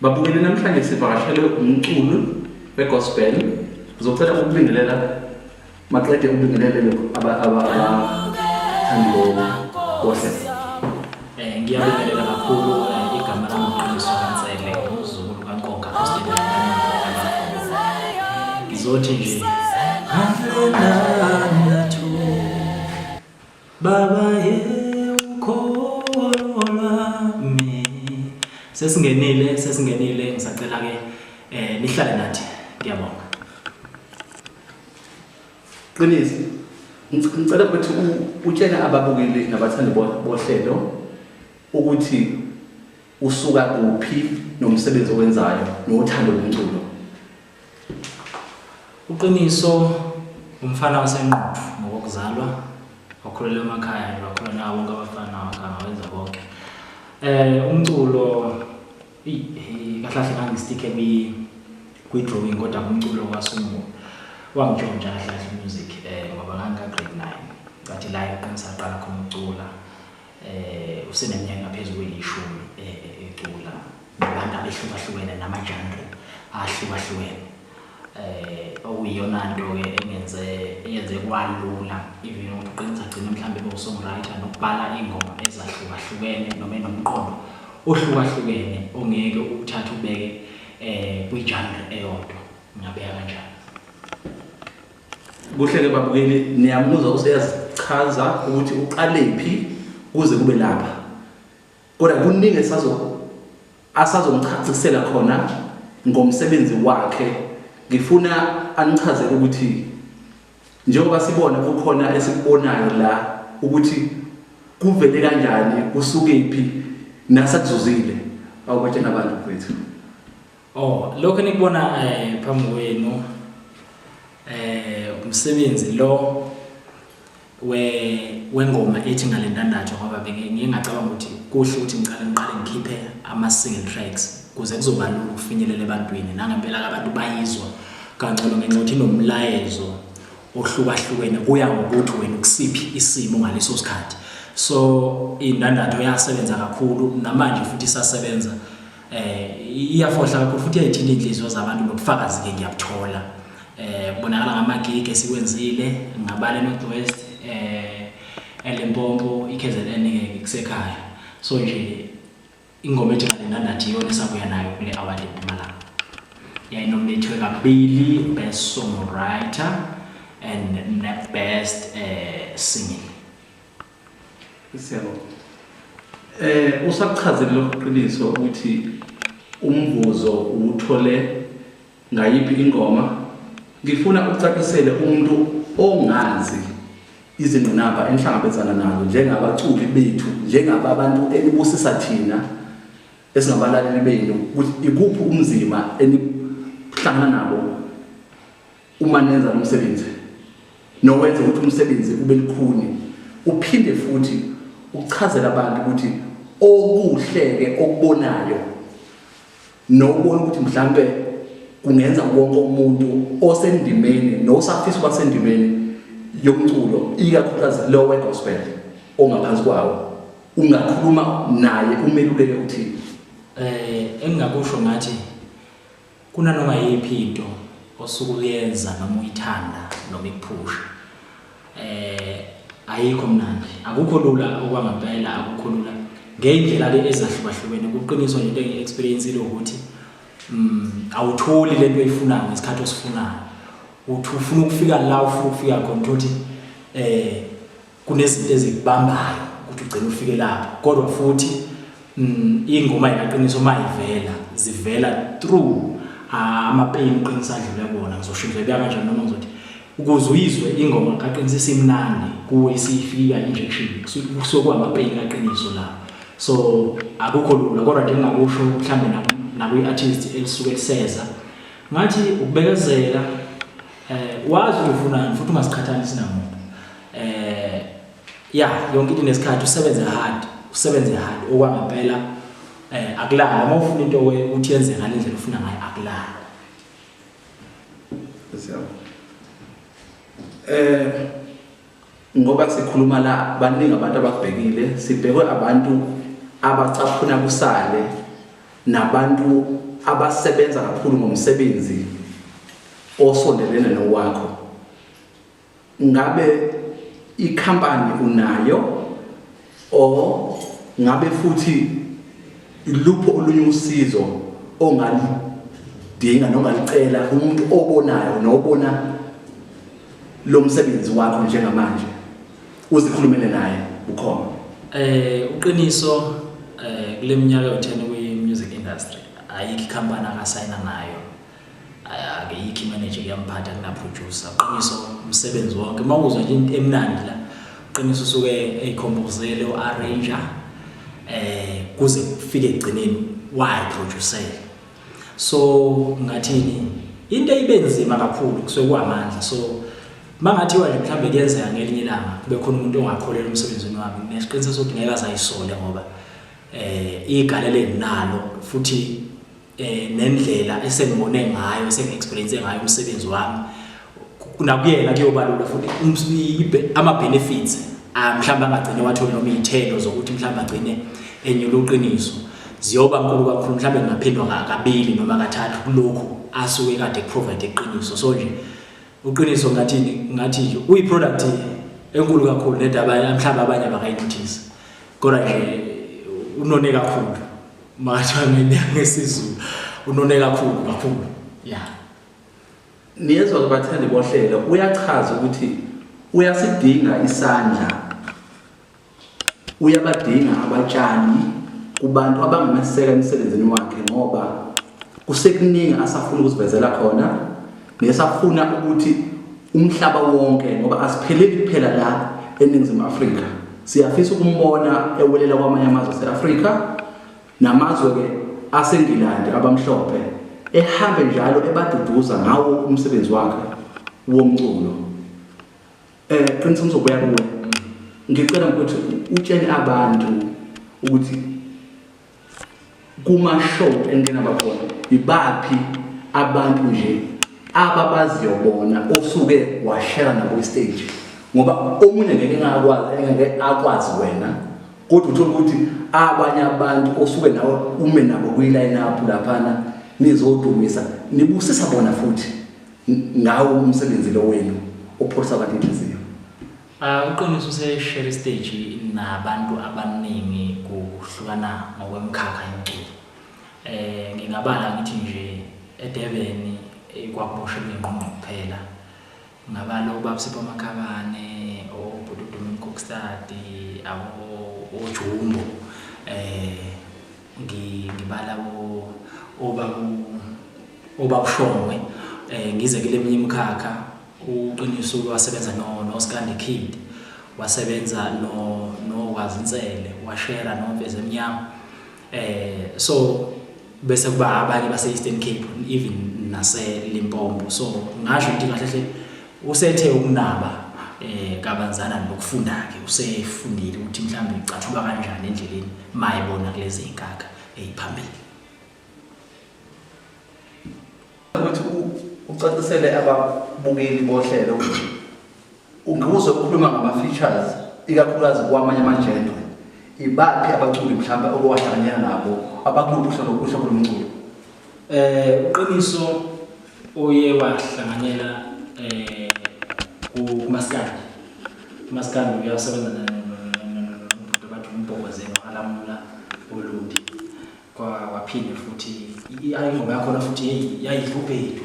Babukele namhlanje sivakashele umculo wegospel. Uzocela ukubingelela maqede ukubingelele abathandi bohlelo. Ngiyabingelela kakhulu igama lami uQiniso Kansele umzukulu kaNkonka Christian. Ngizothi nje Baba sesingenile ngisacela ke nihlale nathi ngiyabonga. Qiniso ngicela ukuthi utshele ababukeli nabathandi bohlelo ukuthi usuka kuphi nomsebenzi owenzayo nothando lomculo. uQiniso umfana wasenquthu ngokuzalwa wakhulela emakhaya wakhulela nawo bonke abafana wakanga wenza konke. Umculo kahle ngangistike kwi-drawing kodwa umculo kwasumo wangitshontsha kahle music ngoba nganga grade 9 ngathi la ngisaqala khona ukucula useneminyaka ngaphezulu kwelishumi ecula nabantu abehlukahlukene nama-genre ahlukahlukene okuyiyona nto ke enyenze kwalula even ukuthi uQinisa agcine mhlawumbe ebe-songwriter nokubhala iy'ngoma ezahlukahlukene noma enomqondo ohlukahlukene ongeke uthathe ubeke kwi-genre eyodwa ngingabeka kanjalo. Kuhle-ke babukeli niyamuzwa useyazichaza ukuthi uqalephi kuze kube lapha kodwa kuningi asazomchasisela khona ngomsebenzi wakhe. Ngifuna anichazele ukuthi njengoba sibona kukhona esikubonayo la ukuthi kuvele kanjani kusukephi nasakuzuzile awukutshena abantu kwethu. Lokho nikubona phambi kwenu umsebenzi lo wengoma ethi ngalendandatho ngoba ngingacabanga ukuthi kuhle ukuthi ngiqale ngikhiphe ama-single tracks kuze kuzoba lula ukufinyelela ebantwini nangempela abantu bayizwa kangcono ngenxa yokuthi inomlayezo ohlukahlukene kuya ngokuthi wena ukusiphi isimo ngaleso sikhathi. So indandatho yasebenza kakhulu namanje futhi isasebenza iyafohla kakhulu futhi iyayithinta inhliziyo zabantu nobufakazi ke ngiyabuthola. Kubonakala ngama-gig esikwenzile ngabala eNorthwest eLimpopo iKZN kusekhaya. So nje ingoma ethi ngalendandatho iyona esabuya nayo kule award eMpumalanga. Yayinominethwe kabili best songwriter and best singing. Siyabonga. Usakuchazele loqiniso ukuthi umvuzo uthole ngayiphi ingoma. Ngifuna ucacisele umuntu ongazi izingqinamba enhlangabezana nazo njengabaculi bethu njengabantu elibusisa thina esingabalaleli benu ukuthi ikuphi umzima enihlangana nabo uma nenza umsebenzi nowenza ukuthi umsebenzi ube lukhuni uphinde futhi uchazela abantu ukuthi okuhleke okubonayo nobona ukuthi mhlambe kungenza wonke umuntu osendimeni nosafisa kwasendimeni yomculo ikakhulukazi lo wegospel ongaphansi kwawo ungakhuluma naye umeluleke uthini. Engingakusho ngathi kunanoma yiphi into osuke uyenza noma uyithanda noma ikuphusha ayikho mnandi akukho lula okwangempela akukho lula ngendlela le ezahlukahlukene. Kuqiniswa nje into engi-experience ile ukuthi awutholi lento oyifunayo ngesikhathi osifunayo uthi ufuna ukufika la ufuna ukufika khona ukuthi kunezinto ezikubambayo ukuthi ugcine ufike lapho kodwa futhi ingoma yaqiniso mayivela zivela through ama-pain uQinisa adlule bona ngizosho ngizoyibeka kanjani noma ngizothi ukuze uyizwe ingoma kaQinisa isimnandi kuwe isifika injection kusuke kwama-pain kaQiniso la. So akukho lula kodwa nje ngingakusho mhlambe nakwi-artist elisuke liseza ngathi ukubekezela wazi ufunani futhi ungasikhathalisi namuntu yonke into nesikhathi usebenze hard okwangempela akulala uma ufuna into uthi yenze ngale ndlela ufuna ngayo akulala. Ngoba sikhuluma la baningi abantu ababhekile sibhekwe abantu abacaphuna kusale nabantu abasebenza kakhulu ngomsebenzi osondelene nowakho. Ngabe ikhampani unayo o ngabe futhi ilupho olunye usizo ongalidinga noma ngalicela umuntu obonayo nobona lo msebenzi wakho njengamanje uzikhulumele naye ukhona? Uqiniso kule minyaka yo10 kwi-music industry ayikho ikhampani akasayina nayo, akayikho imanager yamphatha kuna producer. Uqiniso umsebenzi wonke mawuzwa nje into emnandi la, uqiniso usuke eyicompose o-arranger kuze kufike egcineni wayiproducer. So ngathini into eyibenzima kakhulu kusuke kuamandla. So mangathi nje mhlambe kuyenzeka ngelinye ilanga kube khona umuntu ongakholela umsebenzini wami, nesiqiniseko sokuthi ngeke azayisole ngoba igalele nalo futhi nendlela esengibone ngayo esengexperience ngayo umsebenzi wami kunakuyena kuyobalula futhi ama benefits mhlamba angagcine wathola noma izithelo zokuthi mhlamba agcine enyula uqiniso ziyoba nkulu kakhulu, mhlawumbe kungaphindwa kabili noma kathathu kulokho asuke kade provide iqiniso. So nje uqiniso ngathi uyi-product enkulu kakhulu nedaba mhlawumbe abanye abakayinothisi, kodwa nje unone kakhulu makathiwa ngesizulu, unone kakhulu yeah. Niyezwa kubathandi bohlelo uyachaza ukuthi uyasidinga isandla, uyabadinga abatshali kubantu abangamaseka emsebenzini wakhe ngoba kusekuningi asafuna ukuzivezela khona nesafuna ukuthi umhlaba wonke ngoba asipheleli kuphela la eNingizimu Afrika, siyafisa ukumbona ewelela kwamanye amazwe aseAfrika namazwe ke aseNgilandi abamhlophe ehambe njalo ebaduduza ngawo umsebenzi wakhe womculo. Qiniseka uzobuya kuwe, ngicela ukuthi utshele abantu ukuthi kuma show engena bakhona ibaphi abantu nje ababaziyobona osuke washare nabo stage, ngoba omunye ngeke akwazi wena, kodwa uthola ukuthi abanye abantu osuke nawe ume nabo kwi-line up laphana nizodumisa nibusisa bona futhi ngawo umsebenzi lo wenu opholisa abantu inhliziyo. Uqiniso useshare stage nabantu abaningi kuhlukana ngokwemkhakha yomculo. Ngingabala ngithi nje eDurban kwakuboshwe inqomo kuphela, ngabala ubabusipho Makhabane, oBududu Kokstadi, oJumbo, ngibala obabushongwe, ngize kule eminye imikhakha uqiniso wasebenza noSkandi Kid, wasebenza noWazintsele, washare noMvezi Emnyama, so bese kuba abanye base Eastern Cape even nase Limpopo. So ngasho ukuthi kahle hle usethe ukunaba kabanzana nokufunda ke, usefundile ukuthi mhlawumbe icathulwa kanjani endleleni mayibona kulezi inkakha eziphambili. Ukuthi ucacisele ababukeli bohlelo ungikuzwe ukukhuluma ngama-features ikakhulukazi kwamanye amajendwe, ibaphi abaculi mhlawumbe okwahlanganyela nabo abakuluphi uhlobo lomculo? Uqiniso oye wahlanganyela kuMaskandi uyasebenza nomuntu bathi uMbhokozeni walamula uLundi, waphinde futhi ingoma yakhona futhi yayihluphethu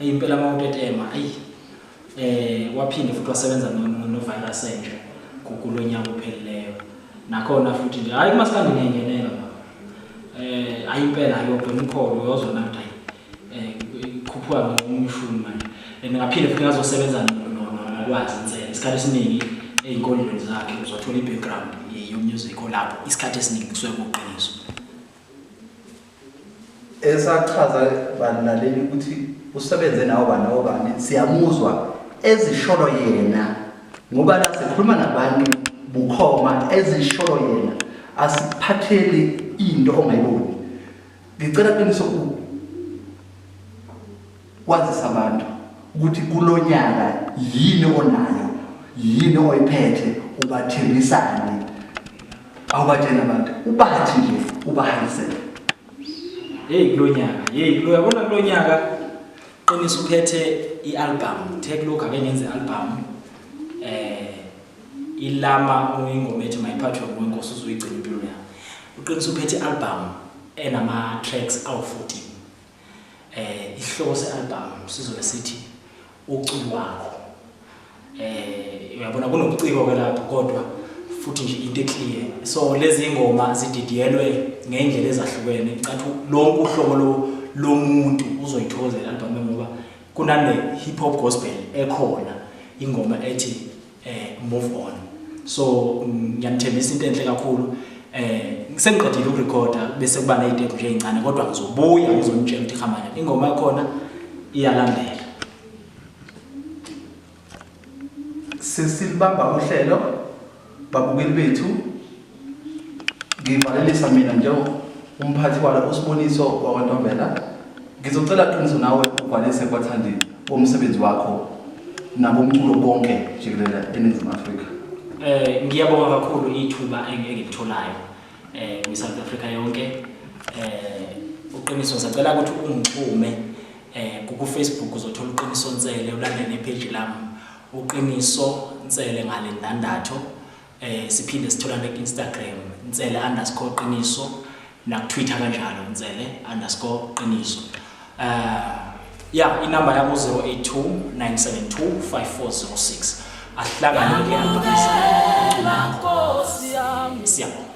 impela mawutetema waphinde futhi wasebenza noVirus nje kulonyaka ophelileyo nakhona futhi nje hayi kuMaskandi ngiyengenela impela yonke umkholo uyozona ukuthi khuphuka ngomshuni manje, ngaphinde futhi ngazosebenza noWazintsele isikhathi esiningi ey'nkolweni zakhe uzothola i-background yo-music olapho isikhathi esiningi kusuke kuqiniso. Esachaza balaleli ukuthi usebenze nawo bani siyamuzwa ezisholo yena ngoba la sikhuluma nabantu bukhoma ezisholo yena asiphatheli into ongayiboni. Ngicela qiniso kwazisa abantu ukuthi kulonyaka yini onayo, yini oyiphethe, ubathembisane awubatshela abantu ubathi nje ubahalisele. Uyabona kulo nyaka Qinisa uphethe i-album. Take look ake ngenze i-album. Ilama ingoma ethi mayiphathwe ngoNkosi uzuyigcina impilo yakho. Uqinisa uphethe i-album enama tracks awu-14. Isihloko se-album sizobe sithi uculo wakho. Uyabona kunobuciko ke lapho kodwa futhi nje into eclear. So lezi ingoma zididiyelwe ngendlela ezahlukene. Cathi lonke uhlobo lomuntu uzoyithoza i-album ngoba kunane hip hop gospel ekhona ingoma ethi move on. So ngiyanithembisa into enhle kakhulu. Sengiqedile ukurecorda bese kuba nezitep nje ezincane kodwa ngizobuya ngizonitshela ukuthi khamanya ingoma yakhona iyalandela. Sesilibamba uhlelo babukeli bethu ngivalelisa mina nje umphathi wala usiboniso kwaNtombela ngizocela Qiniso nawe uvalise kwaThandi umsebenzi wakho nabomculo bonke jikelele eNingizimu Afrika. Ngiyabonga kakhulu ithuba engilitholayo kwi-South Africa yonke. Uqiniso sacela ukuthi ungixhume ku Facebook uzothola Uqiniso Ntsele ulandele nepage lami Uqiniso Ntsele ngale ndandatho. Siphinde sitholane ku-Instagram Ntsele_Qiniso na Twitter kanjalo Ntsele_Qiniso. Inamba yami 0829725406. Asihlangane ke lapha. Siyabonga.